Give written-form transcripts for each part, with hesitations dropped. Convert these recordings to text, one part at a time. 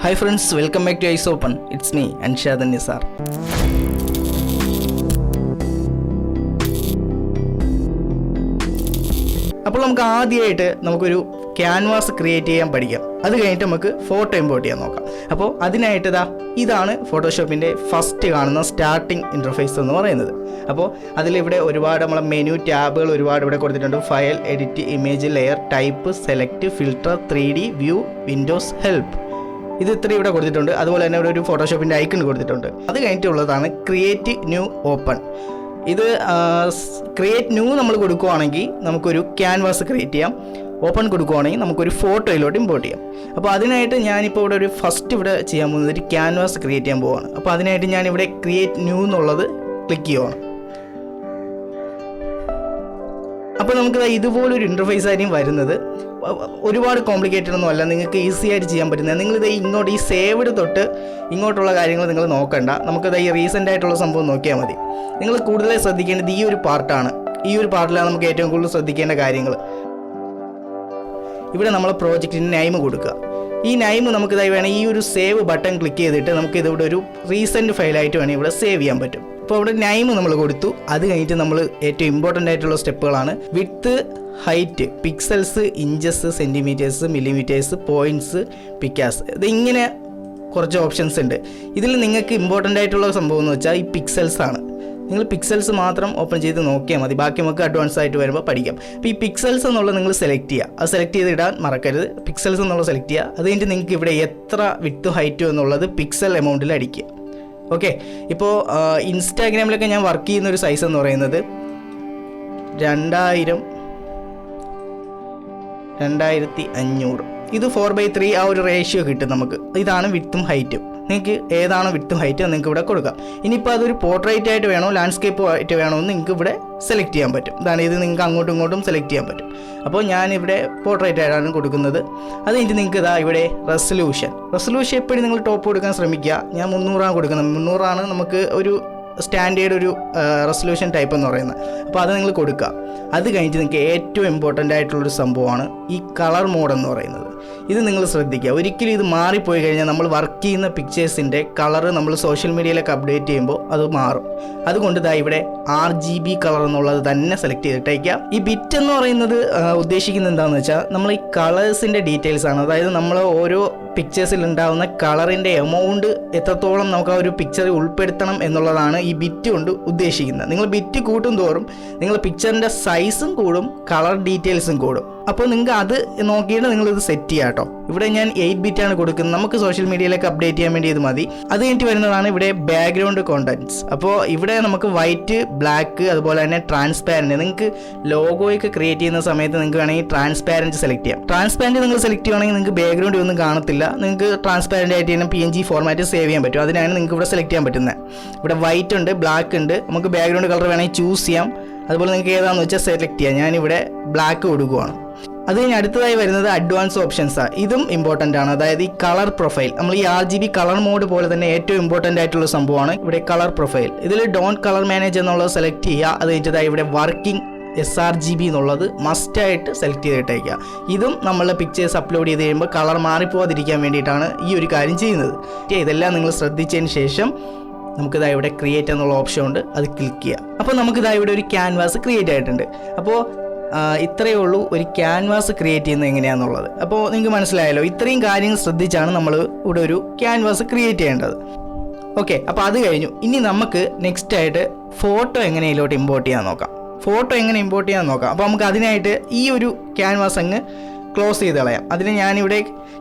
Hi friends, welcome back to EYESOPEN. It's me, Anshad Nisar. അപ്പോൾ നമുക്ക് ആദ്യമായിട്ട് നമുക്കൊരു ക്യാൻവാസ് ക്രിയേറ്റ് ചെയ്യാൻ പഠിക്കാം. അത് കഴിഞ്ഞിട്ട് നമുക്ക് ഫോട്ടോ ഇമ്പോർട്ട് ചെയ്യാൻ നോക്കാം. അപ്പോൾ അതിനായിട്ട് ഇതാണ് ഫോട്ടോഷോപ്പിൻ്റെ ഫസ്റ്റ് കാണുന്ന സ്റ്റാർട്ടിംഗ് ഇൻ്റർഫേസ് എന്ന് പറയുന്നത്. അപ്പോൾ അതിലിവിടെ ഒരുപാട് നമ്മളെ മെനു ടാബുകൾ ഒരുപാട് ഇവിടെ കൊടുത്തിട്ടുണ്ട്. File, edit, image, layer, type, select, filter, 3D, view, Windows, help, ഇത് ഇത്ര ഇവിടെ കൊടുത്തിട്ടുണ്ട്. അതുപോലെ തന്നെ ഇവിടെ ഒരു ഫോട്ടോഷോപ്പിൻ്റെ ഐക്കൺ കൊടുത്തിട്ടുണ്ട്. അത് കഴിഞ്ഞിട്ടുള്ളതാണ് ക്രിയേറ്റ് ന്യൂ ഓപ്പൺ. ഇത് ക്രിയേറ്റ് ന്യൂ നമ്മൾ കൊടുക്കുകയാണെങ്കിൽ നമുക്കൊരു ക്യാൻവാസ് ക്രിയേറ്റ് ചെയ്യാം. ഓപ്പൺ കൊടുക്കുകയാണെങ്കിൽ നമുക്കൊരു ഫോട്ടോയിലോട്ട് ഇമ്പോർട്ട് ചെയ്യാം. അപ്പോൾ അതിനായിട്ട് ഞാനിപ്പോൾ ഇവിടെ ഒരു ഫസ്റ്റ് ഇവിടെ ചെയ്യാൻ പോകുന്നത് ഒരു ക്യാൻവാസ് ക്രിയേറ്റ് ചെയ്യാൻ പോവുകയാണ്. അപ്പോൾ അതിനായിട്ട് ഞാനിവിടെ ക്രിയേറ്റ് ന്യൂ എന്നുള്ളത് ക്ലിക്ക് ചെയ്യുകയാണ്. അപ്പോൾ നമുക്ക് ഇതുപോലൊരു ഇൻ്റർഫേസ് ആയിരിക്കും വരുന്നത്. ഒരുപാട് കോംപ്ലിക്കേറ്റഡ് ഒന്നും അല്ല, നിങ്ങൾക്ക് ഈസി ആയിട്ട് ചെയ്യാൻ പറ്റുന്നത്. നിങ്ങളിത് ഇങ്ങോട്ട് ഈ സേവ്ഡ് തൊട്ട് ഇങ്ങോട്ടുള്ള കാര്യങ്ങൾ നിങ്ങൾ നോക്കണ്ട. നമുക്കിത് ഈ റീസെൻ്റ് ആയിട്ടുള്ള സംഭവം നോക്കിയാൽ മതി. നിങ്ങൾ കൂടുതലായി ശ്രദ്ധിക്കേണ്ടത് ഈ ഒരു പാർട്ടാണ്. ഈ ഒരു പാർട്ടിലാണ് നമുക്ക് ഏറ്റവും കൂടുതൽ ശ്രദ്ധിക്കേണ്ട കാര്യങ്ങൾ. ഇവിടെ നമ്മളെ പ്രോജക്റ്റിന് നെയിം കൊടുക്കുക. ഈ നെയിം നമുക്കിതായി വേണം ഈ ഒരു സേവ് ബട്ടൺ ക്ലിക്ക് ചെയ്തിട്ട് നമുക്കിതിവിടെ ഒരു റീസെൻറ്റ് ഫയലായിട്ട് വേണമെങ്കിൽ ഇവിടെ സേവ് ചെയ്യാൻ പറ്റും. അപ്പോൾ ഇവിടെ നെയിം നമ്മൾ കൊടുത്തു. അത് കഴിഞ്ഞിട്ട് നമ്മൾ ഏറ്റവും ഇമ്പോർട്ടൻ്റ് ആയിട്ടുള്ള സ്റ്റെപ്പുകളാണ് width, height, pixels, inches, centimetres, millimetres, points, picas, ഇതിങ്ങനെ കുറച്ച് ഓപ്ഷൻസ് ഉണ്ട്. ഇതിൽ നിങ്ങൾക്ക് ഇമ്പോർട്ടൻ്റ് ആയിട്ടുള്ള സംഭവം എന്ന് വെച്ചാൽ ഈ പിക്സൽസ് ആണ്. നിങ്ങൾ പിക്സൽസ് മാത്രം ഓപ്പൺ ചെയ്ത് നോക്കിയാൽ മതി. ബാക്കി നമുക്ക് അഡ്വാൻസ് ആയിട്ട് വരുമ്പോൾ പഠിക്കാം. അപ്പോൾ ഈ പിക്സൽസ് എന്നുള്ളത് നിങ്ങൾ സെലക്ട് ചെയ്യുക. അത് സെലക്ട് ചെയ്ത് ഇടാൻ മറക്കരുത്. പിക്സൽസ് എന്നുള്ളത് സെലക്ട് ചെയ്യുക. അത് കഴിഞ്ഞിട്ട് നിങ്ങൾക്ക് ഇവിടെ എത്ര വിഡ്ത്തും ഹൈറ്റും എന്നുള്ളത് പിക്സൽ എമൗണ്ടിൽ അടിക്കുക. ഓക്കെ, ഇപ്പോൾ ഇൻസ്റ്റാഗ്രാമിലൊക്കെ ഞാൻ വർക്ക് ചെയ്യുന്ന ഒരു സൈസ് എന്ന് പറയുന്നത് 2500. ഇത് 4:3 ആ ഒരു റേഷ്യോ കിട്ടും നമുക്ക്. ഇതാണ് വിഡ്ത്തും ഹൈറ്റും. നിങ്ങൾക്ക് ഏതാണ് വിഡ്ത്തും ഹൈറ്റ് നിങ്ങൾക്ക് ഇവിടെ കൊടുക്കാം. ഇനിയിപ്പോൾ അതൊരു പോർട്രേറ്റ് ആയിട്ട് വേണോ ലാൻഡ്സ്കേപ്പ് ആയിട്ട് വേണോ എന്ന് നിങ്ങൾക്ക് ഇവിടെ സെലക്ട് ചെയ്യാൻ പറ്റും. ഇതാണ്, ഇത് നിങ്ങൾക്ക് അങ്ങോട്ടും ഇങ്ങോട്ടും സെലക്ട് ചെയ്യാൻ പറ്റും. അപ്പോൾ ഞാനിവിടെ പോർട്രേറ്റ് ആയിട്ടാണ് കൊടുക്കുന്നത്. അത് കഴിഞ്ഞിട്ട് നിങ്ങൾക്ക് ഇവിടെ റെസൊല്യൂഷൻ എപ്പോഴും നിങ്ങൾ ടോപ്പ് കൊടുക്കാൻ ശ്രമിക്കുക. ഞാൻ 300 കൊടുക്കുന്നത്. 300 നമുക്ക് ഒരു സ്റ്റാൻഡേർഡ് ഒരു റെസൊല്യൂഷൻ ടൈപ്പ് എന്ന് പറയുന്നത്. അപ്പോൾ അത് നിങ്ങൾ കൊടുക്കുക. അത് കഴിഞ്ഞിട്ട് നിങ്ങൾക്ക് ഏറ്റവും ഇമ്പോർട്ടൻ്റ് ആയിട്ടുള്ളൊരു സംഭവമാണ് ഈ കളർ മോഡ് എന്ന് പറയുന്നത്. ഇത് നിങ്ങൾ ശ്രദ്ധിക്കുക. ഒരിക്കലും ഇത് മാറിപ്പോയി കഴിഞ്ഞാൽ നമ്മൾ വർക്ക് ചെയ്യുന്ന പിക്ചേഴ്സിൻ്റെ കളറ് നമ്മൾ സോഷ്യൽ മീഡിയയിലൊക്കെ അപ്ഡേറ്റ് ചെയ്യുമ്പോൾ അത് മാറും. അതുകൊണ്ട് ഇവിടെ RGB കളർ എന്നുള്ളത് തന്നെ സെലക്ട് ചെയ്തിട്ടേക്കുക. ഈ ബിറ്റ് എന്ന് പറയുന്നത് ഉദ്ദേശിക്കുന്നത് എന്താണെന്ന് വെച്ചാൽ നമ്മൾ ഈ കളേഴ്സിൻ്റെ ഡീറ്റെയിൽസ് ആണ്. അതായത് നമ്മൾ ഓരോ പിക്ചേഴ്സിൽ ഉണ്ടാകുന്ന കളറിൻ്റെ എമൗണ്ട് എത്രത്തോളം നമുക്ക് ആ ഒരു പിക്ചറിൽ ഉൾപ്പെടുത്തണം എന്നുള്ളതാണ് ഈ ബിറ്റ് കൊണ്ട് ഉദ്ദേശിക്കുന്നത്. നിങ്ങൾ ബിറ്റ് കൂട്ടും തോറും നിങ്ങൾ പിക്ചറിൻ്റെ സൈസും കൂടും, കളർ ഡീറ്റെയിൽസും കൂടും. അപ്പോൾ നിങ്ങൾക്ക് അത് നോക്കിയിട്ട് നിങ്ങളിത് സെറ്റ് ചെയ്യുക കേട്ടോ. ഇവിടെ ഞാൻ 8 ബിറ്റാണ് കൊടുക്കുന്നത്. നമുക്ക് സോഷ്യൽ മീഡിയയിലേക്ക് അപ്ഡേറ്റ് ചെയ്യാൻ വേണ്ടി ഇത് മതി. അത് കഴിഞ്ഞിട്ട് വരുന്നതാണ് ഇവിടെ ബാക്ക്ഗ്രൗണ്ട് കോണ്ടൻറ്റ്സ്. അപ്പോൾ ഇവിടെ നമുക്ക് വൈറ്റ്, ബ്ലാക്ക്, അതുപോലെ തന്നെ ട്രാൻസ്പാരൻറ്റ്. നിങ്ങൾക്ക് ലോഗോയൊക്കെ ക്രിയേറ്റ് ചെയ്യുന്ന സമയത്ത് നിങ്ങൾക്ക് വേണമെങ്കിൽ ട്രാൻസ്പാരൻറ്റ് സെലക്ട് ചെയ്യാം. ട്രാൻസ്പാരൻറ്റ് നിങ്ങൾ സെലക്ട് ചെയ്യുകയാണെങ്കിൽ നിങ്ങൾക്ക് ബാക്ക്ഗ്രൗണ്ട് ഒന്നും കാണത്തില്ല. നിങ്ങൾക്ക് ട്രാൻസ്പാരൻ്റ് ആയിട്ട് തന്നെ PNG ഫോർമാറ്റ് സേവ് ചെയ്യാൻ പറ്റും. അതിനാണ് നിങ്ങൾക്ക് ഇവിടെ സെലക്ട് ചെയ്യാൻ പറ്റുന്നത്. ഇവിടെ വൈറ്റ് ഉണ്ട്, ബ്ലാക്ക് ഉണ്ട്. നമുക്ക് ബാക്ക്ഗ്രൗണ്ട് കളർ വേണമെങ്കിൽ ചൂസ് ചെയ്യാം. അതുപോലെ നിങ്ങൾക്ക് ഏതാണെന്ന് വെച്ചാൽ സെലക്ട് ചെയ്യാം. ഞാനിവിടെ ബ്ലാക്ക് കൊടുക്കുകയാണ്. അത് കഴിഞ്ഞ് അടുത്തതായി വരുന്നത് അഡ്വാൻസ് ഓപ്ഷൻസാണ്. ഇതും ഇമ്പോർട്ടൻ്റ് ആണ്. അതായത് ഈ കളർ പ്രൊഫൈൽ, നമ്മൾ ഈ RGB കളർ മോഡ് പോലെ തന്നെ ഏറ്റവും ഇമ്പോർട്ടൻ്റ് ആയിട്ടുള്ള സംഭവമാണ് ഇവിടെ കളർ പ്രൊഫൈൽ. ഇതിൽ ഡോണ്ട് കളർ മാനേജ് എന്നുള്ളത് സെലക്ട് ചെയ്യുക. അത് കഴിഞ്ഞിട്ട് ഇവിടെ വർക്കിംഗ് sRGB എന്നുള്ളത് മസ്റ്റായിട്ട് സെലക്ട് ചെയ്തിട്ടേക്കുക. ഇതും നമ്മളെ പിക്ചേഴ്സ് അപ്ലോഡ് ചെയ്ത് കഴിയുമ്പോൾ കളർ മാറിപ്പോവാതിരിക്കാൻ വേണ്ടിയിട്ടാണ് ഈ ഒരു കാര്യം ചെയ്യുന്നത്. ഇതെല്ലാം നിങ്ങൾ ശ്രദ്ധിച്ചതിന് ശേഷം നമുക്കിതാ ഇവിടെ ക്രിയേറ്റ് എന്നുള്ള ഓപ്ഷൻ ഉണ്ട്, അത് ക്ലിക്ക് ചെയ്യുക. അപ്പോൾ നമുക്കിതാ ഇവിടെ ഒരു ക്യാൻവാസ് ക്രിയേറ്റ് ആയിട്ടുണ്ട്. അപ്പോൾ ഇത്രയേ ഉള്ളൂ ഒരു ക്യാൻവാസ് ക്രിയേറ്റ് ചെയ്യുന്നത് എങ്ങനെയാണെന്നുള്ളത്. അപ്പോൾ നിങ്ങൾക്ക് മനസ്സിലായല്ലോ. ഇത്രയും കാര്യങ്ങൾ ശ്രദ്ധിച്ചാണ് നമ്മൾ ഇവിടെ ഒരു ക്യാൻവാസ് ക്രിയേറ്റ് ചെയ്യേണ്ടത്. ഓക്കെ, അപ്പോൾ അത് കഴിഞ്ഞു. ഇനി നമുക്ക് നെക്സ്റ്റ് ആയിട്ട് ഫോട്ടോ എങ്ങനെയിലോട്ട് ഇമ്പോർട്ട് ചെയ്യാൻ നോക്കാം. അപ്പോൾ നമുക്ക് അതിനായിട്ട് ഈ ഒരു ക്യാൻവാസ് അങ്ങ് ക്ലോസ് ചെയ്ത് കളയാം. അതിന് ഞാനിവിടെ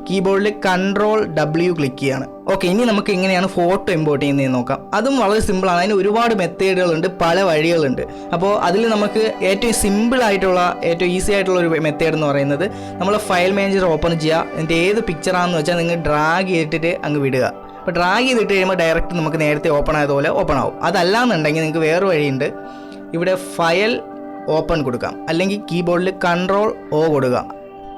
കീബോർഡിൽ Ctrl+W ക്ലിക്ക് ചെയ്യാണ്. ഓക്കെ, ഇനി നമുക്ക് എങ്ങനെയാണ് ഫോട്ടോ ഇമ്പോർട്ട് ചെയ്യുന്നതെന്ന് നോക്കാം. അതും വളരെ സിമ്പിളാണ്. അതിന് ഒരുപാട് മെത്തേഡുകളുണ്ട്, പല വഴികളുണ്ട്. അപ്പോൾ അതിൽ നമുക്ക് ഏറ്റവും സിമ്പിളായിട്ടുള്ള ഏറ്റവും ഈസി ആയിട്ടുള്ള ഒരു മെത്തേഡ് എന്ന് പറയുന്നത് നമ്മൾ ഫയൽ മാനേജർ ഓപ്പൺ ചെയ്യുക. എന്നിട്ട് ഏത് പിക്ചറാണെന്ന് വെച്ചാൽ നിങ്ങൾ ഡ്രാഗ് ചെയ്തിട്ട് അങ്ങ് വിടുക. അപ്പോൾ ഡ്രാഗ് ചെയ്തിട്ട് കഴിയുമ്പോൾ ഡയറക്റ്റ് നമുക്ക് നേരത്തെ ഓപ്പൺ ആയതുപോലെ ഓപ്പൺ ആവും. അതല്ലാന്നുണ്ടെങ്കിൽ നിങ്ങൾക്ക് വേറെ വഴിയുണ്ട്. ഇവിടെ ഫയൽ ഓപ്പൺ കൊടുക്കാം, അല്ലെങ്കിൽ കീബോർഡിൽ Ctrl+O കൊടുക്കുക.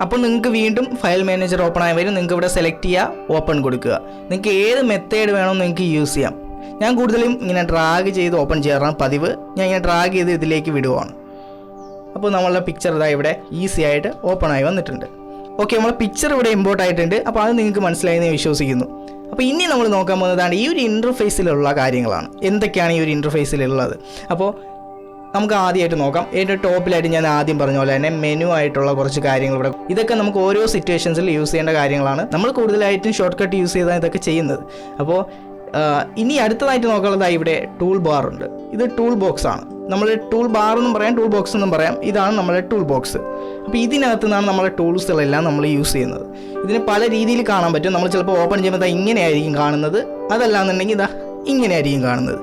അപ്പോൾ നിങ്ങൾക്ക് വീണ്ടും ഫയൽ മാനേജർ ഓപ്പൺ ആയി വരും. നിങ്ങൾക്ക് ഇവിടെ സെലക്ട് ചെയ്യുക, ഓപ്പൺ കൊടുക്കുക. നിങ്ങൾക്ക് ഏത് മെത്തേഡ് വേണമെന്ന് നിങ്ങൾക്ക് യൂസ് ചെയ്യാം. ഞാൻ കൂടുതലും ഇങ്ങനെ ഡ്രാഗ് ചെയ്ത് ഓപ്പൺ ചെയ്യാറാണ് പതിവ്. ഞാൻ ഇങ്ങനെ ഡ്രാഗ് ചെയ്ത് ഇതിലേക്ക് വിടുവാണ്. അപ്പോൾ നമ്മളുടെ പിക്ചർ ഇവിടെ ഈസി ആയിട്ട് ഓപ്പൺ ആയി വന്നിട്ടുണ്ട്. ഓക്കെ, നമ്മളെ പിക്ചർ ഇവിടെ ഇമ്പോർട്ട് ആയിട്ടുണ്ട്. അപ്പോൾ അത് നിങ്ങൾക്ക് മനസ്സിലായെന്ന് ഞാൻ വിശ്വസിക്കുന്നു. അപ്പോൾ ഇനി നമ്മൾ നോക്കാൻ പോകുന്നതാണ് ഈ ഒരു ഇൻ്റർഫേസിലുള്ള കാര്യങ്ങളാണ്. എന്തൊക്കെയാണ് ഈ ഒരു ഇൻ്റർഫേസിലുള്ളത്? അപ്പോൾ നമുക്ക് ആദ്യമായിട്ട് നോക്കാം. ഏറ്റവും ടോപ്പിലായിട്ട് ഞാൻ ആദ്യം പറഞ്ഞ പോലെ തന്നെ മെനു ആയിട്ടുള്ള കുറച്ച് കാര്യങ്ങൾ ഇവിടെ. ഇതൊക്കെ നമുക്ക് ഓരോ സിറ്റുവേഷൻസിൽ യൂസ് ചെയ്യേണ്ട കാര്യങ്ങളാണ്. നമ്മൾ കൂടുതലായിട്ടും ഷോർട്ട് കട്ട് യൂസ് ചെയ്താണ് ഇതൊക്കെ ചെയ്യുന്നത്. അപ്പോൾ ഇനി അടുത്തതായിട്ട് നോക്കാനുള്ളതായി ഇവിടെ ടൂൾ ബാർ ഉണ്ട്. ഇത് ടൂൾ ബോക്സ് ആണ്. നമ്മൾ ടൂൾ ബാർ എന്നും പറയാം, ടൂൾ ബോക്സ് എന്നും പറയാം. ഇതാണ് നമ്മുടെ ടൂൾ ബോക്സ്. അപ്പോൾ ഇതിനകത്ത് നിന്നാണ് നമ്മുടെ ടൂൾസുകളെല്ലാം നമ്മൾ യൂസ് ചെയ്യുന്നത്. ഇതിന് പല രീതിയിൽ കാണാൻ പറ്റും. നമ്മൾ ചിലപ്പോൾ ഓപ്പൺ ചെയ്യുമ്പോൾ ഇങ്ങനെയായിരിക്കും കാണുന്നത്, അതല്ലാന്നുണ്ടെങ്കിൽ ഇതാ ഇങ്ങനെയായിരിക്കും കാണുന്നത്.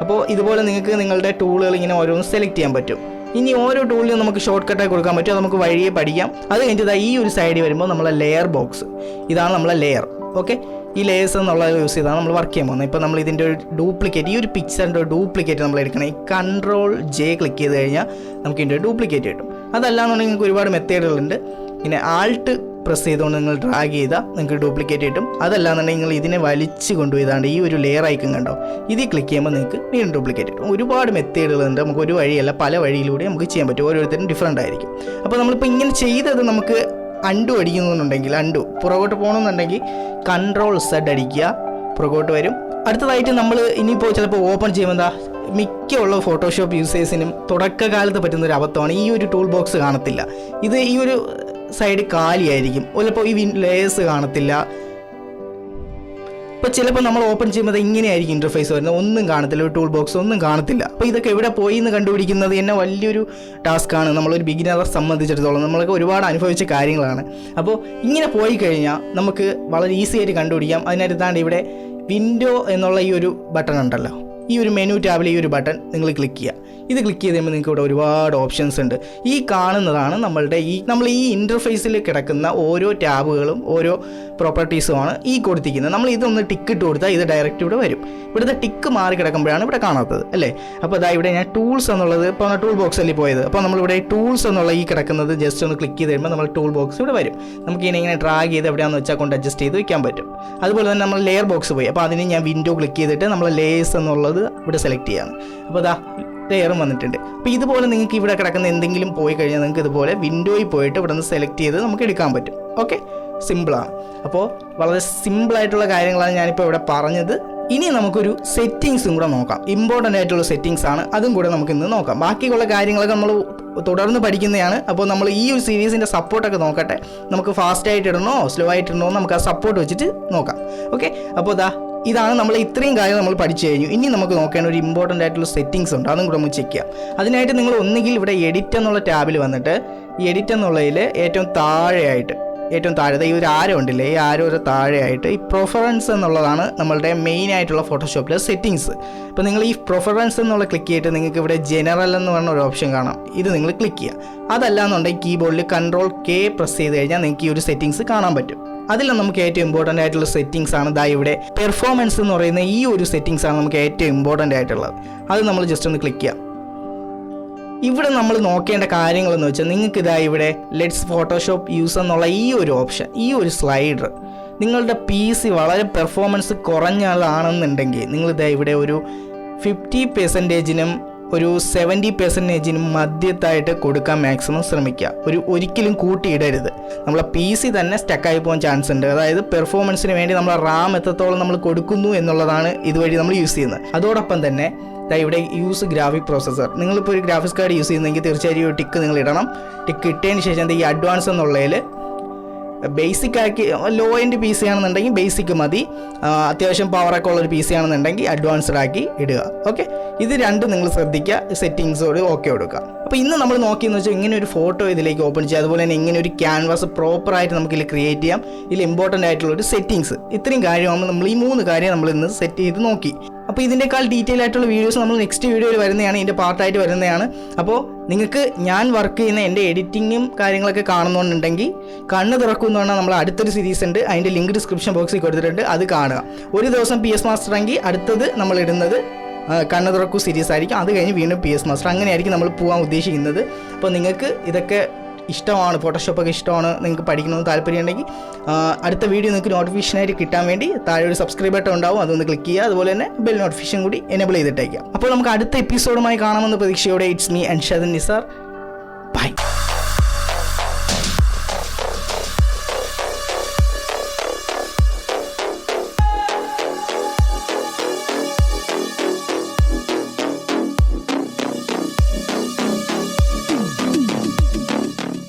അപ്പോൾ ഇതുപോലെ നിങ്ങൾക്ക് നിങ്ങളുടെ ടൂളുകൾ ഇങ്ങനെ ഓരോന്ന് സെലക്ട് ചെയ്യാൻ പറ്റും. ഇനി ഓരോ ടൂളിനും നമുക്ക് ഷോർട്ട് കട്ടായി കൊടുക്കാൻ പറ്റും. അത് നമുക്ക് വഴിയെ പഠിക്കാം. അത് കഴിഞ്ഞിട്ട് ഈ ഒരു സൈഡിൽ വരുമ്പോൾ നമ്മളെ ലെയർ ബോക്സ്, ഇതാണ് നമ്മളെ ലെയർ. ഓക്കെ, ഈ ലേയേഴ്സ് എന്നുള്ളത് യൂസ് ചെയ്താണ് നമ്മൾ വർക്ക് ചെയ്യാൻ പോകുന്നത്. ഇപ്പോൾ നമ്മൾ ഇതിൻ്റെ ഒരു ഡ്യൂപ്ലിക്കേറ്റ്, ഈ ഒരു പിക്ചറിൻ്റെ ഒരു ഡ്യൂപ്ലിക്കേറ്റ് നമ്മൾ എടുക്കണം. ഈ Ctrl+J ക്ലിക്ക് ചെയ്ത് കഴിഞ്ഞാൽ നമുക്ക് ഇതിൻ്റെ ഒരു ഡ്യൂപ്ലിക്കേറ്റ് കിട്ടും. അതല്ലാന്നുണ്ടെങ്കിൽ നിങ്ങൾക്ക് ഒരുപാട് മെത്തേഡുകളുണ്ട്. പിന്നെ ആൾട്ട് പ്രസ് ചെയ്തുകൊണ്ട് നിങ്ങൾ ഡ്രാഗ് ചെയ്താൽ നിങ്ങൾക്ക് ഡ്യൂപ്ലിക്കേറ്റ് കിട്ടും. അതല്ലാന്നുണ്ടെങ്കിൽ നിങ്ങൾ ഇതിനെ വലിച്ച് കൊണ്ടുപോയതാണ്ട് ഈ ഒരു ലെയർ ഐക്കൺ കണ്ടോ, ഇതിൽ ക്ലിക്ക് ചെയ്യുമ്പോൾ നിങ്ങൾക്ക് വീണ്ടും ഡ്യൂപ്ലിക്കേറ്റ് കിട്ടും. ഒരുപാട് മെത്തേഡുകളുണ്ട്. നമുക്ക് ഒരു വഴിയല്ല, പല വഴിയിലൂടെ നമുക്ക് ചെയ്യാൻ പറ്റും. ഓരോരുത്തരും ഡിഫറൻ്റ് ആയിരിക്കും. അപ്പോൾ നമ്മളിപ്പോൾ ഇങ്ങനെ ചെയ്തത് നമുക്ക് അണ്ടു അടിക്കുന്നുണ്ടെങ്കിൽ, അണ്ടു പുറകോട്ട് പോകണമെന്നുണ്ടെങ്കിൽ Ctrl+Z അടിക്കുക, പുറകോട്ട് വരും. അടുത്തതായിട്ട് നമ്മൾ ഇനിയിപ്പോൾ ചിലപ്പോൾ ഓപ്പൺ ചെയ്യുമ്പോൾ എന്താ, മിക്കുള്ള ഫോട്ടോഷോപ്പ് യൂസേഴ്സിനും തുടക്കകാലത്ത് പറ്റുന്നൊരു അബദ്ധമാണ് ഈ ഒരു ടൂൾ ബോക്സ് കാണത്തില്ല. ഇത് ഈ ഒരു സൈഡ് കാലിയായിരിക്കും. ചിലപ്പോൾ ഈ ലേയേഴ്സ് കാണത്തില്ല. ഇപ്പോൾ ചിലപ്പോൾ നമ്മൾ ഓപ്പൺ ചെയ്യുമ്പോൾ ഇങ്ങനെയായിരിക്കും ഇൻ്റർഫേസ് വരുന്നത്. ഒന്നും കാണത്തില്ല, ഒരു ടൂൾ ബോക്സ് ഒന്നും കാണത്തില്ല. അപ്പോൾ ഇതൊക്കെ എവിടെ പോയി എന്ന് കണ്ടുപിടിക്കുന്നത് തന്നെ വലിയൊരു ടാസ്ക്കാണ്. നമ്മളൊരു ബിഗിനറെ സംബന്ധിച്ചിടത്തോളം നമ്മളൊക്കെ ഒരുപാട് അനുഭവിച്ച കാര്യങ്ങളാണ്. അപ്പോൾ ഇങ്ങനെ പോയി കഴിഞ്ഞാൽ നമുക്ക് വളരെ ഈസി ആയിട്ട് കണ്ടുപിടിക്കാം. അതിനടുത്താണ്ട് ഇവിടെ വിൻഡോ എന്നുള്ള ഈ ഒരു ബട്ടൺ ഉണ്ടല്ലോ, ഈ ഒരു മെനു ടാബിൽ ഈ ഒരു ബട്ടൺ നിങ്ങൾ ക്ലിക്ക് ചെയ്യുക. ഇത് ക്ലിക്ക് ചെയ്ത് കഴിയുമ്പോൾ നിങ്ങൾക്ക് ഇവിടെ ഒരുപാട് ഓപ്ഷൻസ് ഉണ്ട്. ഈ കാണുന്നതാണ് നമ്മൾ ഈ ഇൻ്റർഫേസിൽ കിടക്കുന്ന ഓരോ ടാബുകളും ഓരോ പ്രോപ്പർട്ടീസുമാണ് ഈ കൊടുത്തിരിക്കുന്നത്. നമ്മൾ ഇതൊന്ന് ടിക്ക് ഇട്ട് കൊടുത്താൽ ഇത് ഡയറക്റ്റ് ഇവിടെ വരും. ഇവിടുത്തെ ടിക്ക് മാറി കിടക്കുമ്പോഴാണ് ഇവിടെ കാണാത്തത് അല്ലേ. അപ്പോൾ അതാ ഇവിടെ ഞാൻ ടൂൾസ് എന്നുള്ളത്, ഇപ്പോൾ ടൂൾ ബോക്സല്ലേ പോയത്. അപ്പോൾ നമ്മളിവിടെ ടൂൾസ് എന്നുള്ള ഈ കിടക്കുന്നത് ജസ്റ്റ് ഒന്ന് ക്ലിക്ക് ചെയ്ത് കഴിയുമ്പോൾ നമ്മൾ ടൂൾ ബോക്സ് ഇവിടെ വരും. നമുക്ക് ഇങ്ങനെ ഡ്രാഗ് ചെയ്ത് എവിടെയാണെന്ന് വെച്ചാൽ കൊണ്ട് അഡ്ജസ്റ്റ് ചെയ്ത് വയ്ക്കാൻ പറ്റും. അതുപോലെ തന്നെ നമ്മൾ ലെയർ ബോക്സ് പോയി. അപ്പോൾ അതിന് ഞാൻ വിൻഡോ ക്ലിക്ക് ചെയ്തിട്ട് നമ്മൾ ലേയേഴ്സ് എന്നുള്ളത് ഇവിടെ സെലക്ട് ചെയ്യാണ്. അപ്പോൾ അതാ ലെയറും വന്നിട്ടുണ്ട്. അപ്പോൾ ഇതുപോലെ നിങ്ങൾക്ക് ഇവിടെ കിടക്കുന്ന എന്തെങ്കിലും പോയി കഴിഞ്ഞാൽ നിങ്ങൾക്ക് ഇതുപോലെ വിൻഡോയിൽ പോയിട്ട് ഇവിടെ നിന്ന് സെലക്ട് ചെയ്ത് നമുക്ക് എടുക്കാൻ പറ്റും. ഓക്കെ, സിമ്പിളാണ്. അപ്പോൾ വളരെ സിമ്പിളായിട്ടുള്ള കാര്യങ്ങളാണ് ഞാനിപ്പോൾ ഇവിടെ പറഞ്ഞത്. ഇനി നമുക്കൊരു സെറ്റിങ്സും കൂടെ നോക്കാം. ഇമ്പോർട്ടൻ്റ് ആയിട്ടുള്ള സെറ്റിങ്സ് ആണ്, അതും കൂടെ നമുക്ക് ഇന്ന് നോക്കാം. ബാക്കിയുള്ള കാര്യങ്ങളൊക്കെ നമ്മൾ തുടർന്ന് പഠിക്കുന്നതാണ്. അപ്പോൾ നമ്മൾ ഈ ഒരു സീരീസിൻ്റെ സപ്പോർട്ടൊക്കെ നോക്കട്ടെ. നമുക്ക് ഫാസ്റ്റ് ആയിട്ട് ഇടണോ സ്ലോ ആയിട്ട് ഇടണോ നമുക്ക് ആ സപ്പോർട്ട് വെച്ചിട്ട് നോക്കാം. ഓക്കെ, അപ്പോൾ ഇതാണ് നമ്മൾ ഇത്രയും കാര്യം നമ്മൾ പഠിച്ചു കഴിഞ്ഞു. ഇനി നമുക്ക് നോക്കേണ്ട ഒരു ഇമ്പോർട്ടൻ്റ് ആയിട്ടുള്ള സെറ്റിങ്സ് ഉണ്ട്, അതും കൂടെ നമുക്ക് ചെക്ക് ചെയ്യാം. അതിനായിട്ട് നിങ്ങൾ ഒന്നുകിൽ ഇവിടെ എഡിറ്റ് എന്നുള്ള ടാബിൽ വന്നിട്ട് ഈ എഡിറ്റ് എന്നുള്ളതിൽ ഏറ്റവും താഴെ ഈ ഒരു ആരോ ഉണ്ടല്ലേ, ഈ ആരോ ഒരു താഴെയായിട്ട് ഈ പ്രിഫറൻസ് എന്നുള്ളതാണ് നമ്മളുടെ മെയിൻ ആയിട്ടുള്ള ഫോട്ടോഷോപ്പിലെ സെറ്റിങ്സ്. അപ്പോൾ നിങ്ങൾ ഈ പ്രിഫറൻസ് എന്നുള്ള ക്ലിക്ക് ചെയ്തിട്ട് നിങ്ങൾക്ക് ഇവിടെ ജനറൽ എന്ന് പറഞ്ഞ ഒരു ഓപ്ഷൻ കാണാം. ഇത് നിങ്ങൾ ക്ലിക്ക് ചെയ്യുക. അതല്ലാന്നുണ്ടെങ്കിൽ കീബോർഡിൽ Ctrl+K പ്രസ് ചെയ്ത് കഴിഞ്ഞാൽ നിങ്ങൾക്ക് ഈ ഒരു സെറ്റിങ്സ് കാണാൻ പറ്റും. അതിൽ നമുക്ക് ഏറ്റവും ഇമ്പോർട്ടൻ്റ് ആയിട്ടുള്ള സെറ്റിങ്സ് ആണ് ഇവിടെ പെർഫോമൻസ് എന്ന് പറയുന്ന ഈ ഒരു സെറ്റിങ്സ് ആണ് നമുക്ക് ഏറ്റവും ഇമ്പോർട്ടൻ്റ് ആയിട്ടുള്ളത്. അത് നമ്മൾ ജസ്റ്റ് ഒന്ന് ക്ലിക്ക് ചെയ്യാം. ഇവിടെ നമ്മൾ നോക്കേണ്ട കാര്യങ്ങളെന്ന് വെച്ചാൽ നിങ്ങൾക്ക് ഇവിടെ ലെറ്റ്സ് ഫോട്ടോഷോപ്പ് യൂസ് എന്നുള്ള ഈ ഒരു ഓപ്ഷൻ, ഈ ഒരു സ്ലൈഡർ നിങ്ങളുടെ PC വളരെ പെർഫോമൻസ് കുറഞ്ഞതാണെന്നുണ്ടെങ്കിൽ നിങ്ങളിതാ ഇവിടെ ഒരു 50%-നും ഒരു 70%-നും മധ്യത്തായിട്ട് കൊടുക്കാൻ മാക്സിമം ശ്രമിക്കുക. ഒരിക്കലും കൂട്ടിയിടരുത്. നമ്മളെ PC തന്നെ സ്റ്റക്കായി പോകാൻ ചാൻസ് ഉണ്ട്. അതായത് പെർഫോമൻസിന് വേണ്ടി നമ്മൾ RAM എത്രത്തോളം നമ്മൾ കൊടുക്കുന്നു എന്നുള്ളതാണ് ഇതുവഴി നമ്മൾ യൂസ് ചെയ്യുന്നത്. അതോടൊപ്പം തന്നെ ഇവിടെ യൂസ് ഗ്രാഫിക് പ്രോസസ്സർ. നിങ്ങളിപ്പോൾ ഒരു ഗ്രാഫിക്സ് കാർഡ് യൂസ് ചെയ്യുന്നെങ്കിൽ തീർച്ചയായും ഒരു ടിക്ക് നിങ്ങൾ ഇടണം. ടിക്ക് ഇട്ടതിന് ശേഷം ഈ അഡ്വാൻസ് എന്നുള്ളതിൽ ബേസിക് ആക്കി, ലോ എൻഡ് PC ആണെന്നുണ്ടെങ്കിൽ ബേസിക് മതി. അത്യാവശ്യം പവറൊക്കെ ഉള്ളൊരു PC ആണെന്നുണ്ടെങ്കിൽ അഡ്വാൻസ്ഡ് ആക്കി ഇടുക. ഓക്കെ, ഇത് രണ്ടും നിങ്ങൾ ശ്രദ്ധിക്കുക. സെറ്റിങ്സോട് ഓക്കെ കൊടുക്കുക. അപ്പോൾ ഇന്ന് നമ്മൾ നോക്കിയെന്ന് വെച്ചാൽ ഇങ്ങനെ ഒരു ഫോട്ടോ ഇതിലേക്ക് ഓപ്പൺ ചെയ്യുക, അതുപോലെ തന്നെ ഇങ്ങനെ ഒരു ക്യാൻവാസ് പ്രോപ്പറായിട്ട് നമുക്ക് ഇതിൽ ക്രിയേറ്റ് ചെയ്യാം. ഇതിൽ ഇമ്പോർട്ടൻ്റ് ആയിട്ടുള്ള ഒരു സെറ്റിങ്സ്, ഇത്രയും കാര്യമാകുമ്പോൾ നമ്മൾ ഈ 3 കാര്യം നമ്മൾ ഇന്ന് സെറ്റ് ചെയ്ത് നോക്കി. അപ്പോൾ ഇതിൻ്റെക്കാൾ ഡീറ്റെയിൽ ആയിട്ടുള്ള വീഡിയോസ് നമ്മൾ നെക്സ്റ്റ് വീഡിയോയിൽ വരുന്നതാണ്, ഇതിൻ്റെ പാർട്ടായിട്ട് വരുന്നതാണ്. അപ്പോൾ നിങ്ങൾക്ക് ഞാൻ വർക്ക് ചെയ്യുന്ന എൻ്റെ എഡിറ്റിങ്ങും കാര്യങ്ങളൊക്കെ കാണുന്നുണ്ടെങ്കിൽ കണ്ണ് തുറക്കുമെന്ന് പറഞ്ഞാൽ നമ്മൾ അടുത്തൊരു സീരീസ് ഉണ്ട്, അതിൻ്റെ ലിങ്ക് ഡിസ്ക്രിപ്ഷൻ ബോക്സിൽ കൊടുത്തിട്ടുണ്ട്, അത് കാണുക. ഒരു ദിവസം PS മാസ്റ്റർ എങ്കിൽ അടുത്തത് നമ്മൾ ഇടുന്നത് കണ്ണ് തുറക്കൂ സീരീസ് ആയിരിക്കും. അത് കഴിഞ്ഞ് വീണ്ടും PS മാസ്റ്റർ, അങ്ങനെയായിരിക്കും നമ്മൾ പോകാൻ ഉദ്ദേശിക്കുന്നത്. അപ്പോൾ നിങ്ങൾക്ക് ഇതൊക്കെ ഇഷ്ടമാണ്, ഫോട്ടോഷോപ്പൊക്കെ ഇഷ്ടമാണ്, നിങ്ങൾക്ക് പഠിക്കണമെന്ന് താല്പര്യമുണ്ടെങ്കിൽ അടുത്ത വീഡിയോ നിങ്ങൾക്ക് നോട്ടിഫിക്കേഷനായിട്ട് കിട്ടാൻ വേണ്ടി താഴെ ഒരു സബ്സ്ക്രൈബ് ബട്ടൺ ഉണ്ടാവും, അതൊന്ന് ക്ലിക്ക് ചെയ്യുക. അതുപോലെ തന്നെ ബെൽ നോട്ടിഫിക്കേഷൻ കൂടി എനേബിൾ ചെയ്തിട്ടേക്കാം. അപ്പോൾ നമുക്ക് അടുത്ത എപ്പിസോഡുമായി കാണാമെന്ന പ്രതീക്ഷയോടെ ഇറ്റ്സ് മീ അൻഷാദ് നിസാർ.